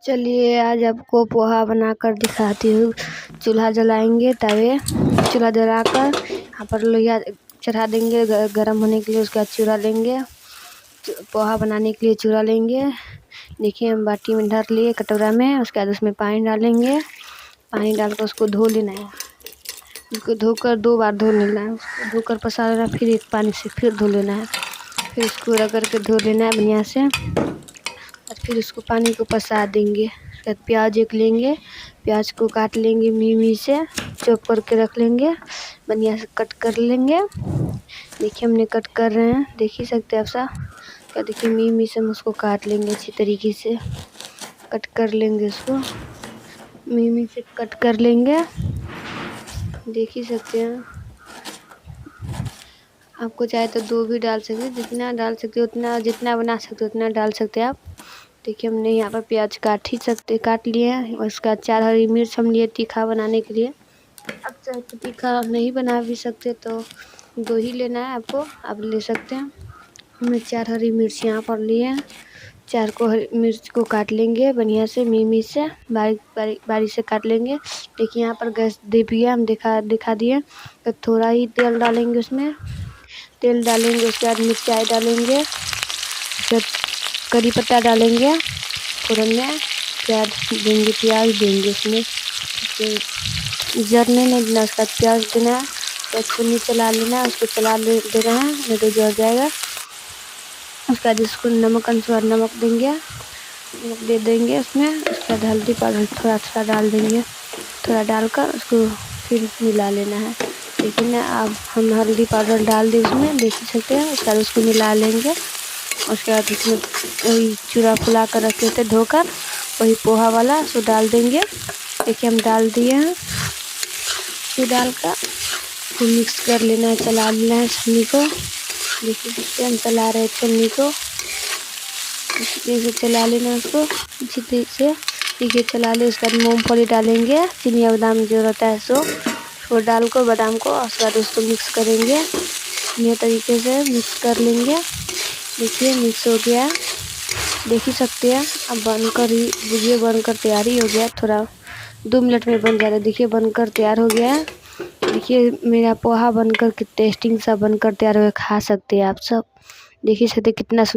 चलिए आज आपको पोहा बनाकर दिखाती हूँ। चूल्हा जलाएंगे, तवे चूल्हा जलाकर यहाँ पर लोहिया चढ़ा देंगे गरम होने के लिए। उसके बाद चूड़ा लेंगे, पोहा बनाने के लिए चूड़ा लेंगे। देखिए हम बाटी में धर लिए कटोरा में। उसके बाद उसमें पानी डालेंगे, पानी डालकर उसको धो लेना है। उसको धोकर 2 बार धो लेना है। उसको धोकर पसा लेना, फिर एक पानी से फिर धो लेना है। फिर इसको रगड़ के धो लेना है बढ़िया से। और फिर उसको पानी को पसा देंगे। फिर प्याज एक लेंगे, प्याज को काट लेंगे मी से, चॉप करके रख लेंगे, बढ़िया से कट कर लेंगे। देखिए हमने कट कर रहे हैं, देख ही सकते हैं आप सब। क्या देखिए मी से हम उसको काट लेंगे, अच्छी तरीके से कट कर लेंगे। उसको मी से कट कर लेंगे, देख ही सकते हैं। आपको चाहे तो 2 भी डाल सकते हैं, जितना डाल सकते हो उतना, जितना बना सकते हो उतना डाल सकते हैं आप। देखिए हमने यहाँ पर प्याज काट लिए हैं। उसका 4 हरी मिर्च हम लिए तीखा बनाने के लिए। अब चाहे तो तीखा नहीं बना भी सकते तो 2 ही लेना है आपको, आप ले सकते हैं। हमने 4 हरी मिर्च यहाँ पर लिए हैं। 4 को हरी मिर्च को काट लेंगे बढ़िया से मी से, बारीक से काट लेंगे। देखिए यहाँ पर गैस दे दिया, हम दिखा दिए। तो थोड़ा ही तेल डालेंगे, उसमें तेल डालेंगे। उसके बाद मिर्चाई डालेंगे, फिर करी पत्ता डालेंगे फोरन में। उसके बाद देंगे प्याज, देंगे उसमें जरने नहीं देना, उसका प्याज देना है। तो छुनी चला लेना है, उसको चला देना है, नहीं तो जल जाएगा। उसके बाद इसको नमक अनुसार नमक देंगे, नमक दे देंगे उसमें। उसके बाद हल्दी पाउडर थोड़ा डाल देंगे, थोड़ा डालकर उसको फिर मिला लेना है। देखिए ना, अब हम हल्दी पाउडर डाल दी उसमें, देख सकते हैं। उसके बाद उसको मिला लेंगे। उसके बाद उसमें वही चूड़ा फुला कर रखे थे धोकर, वही पोहा वाला सो डाल देंगे। देखिए हम डाल दिए हैं। फिर डालकर उसको मिक्स कर लेना है, चला लेना है छन्नी को। देखिए सकते हम चला रहे छन्नी को, इसी तरह से चला लेना उसको अच्छी तरह से। देखिए चला ले। उसके बाद मूँगफली डालेंगे, चिनिया बादाम जो रहता है सो वो डालकर बादाम को, उसके बाद उसको मिक्स करेंगे बढ़िया तरीके से, मिक्स कर लेंगे। देखिए मिक्स हो गया, देख ही सकते हैं। अब बनकर तैयार ही हो गया। थोड़ा 2 मिनट में बन जाता है। देखिए बनकर तैयार हो गया है। देखिए मेरा पोहा बनकर टेस्टिंग सा बनकर तैयार हो गया, खा सकते हैं आप सब। देख ही सकते कितना सुंदर।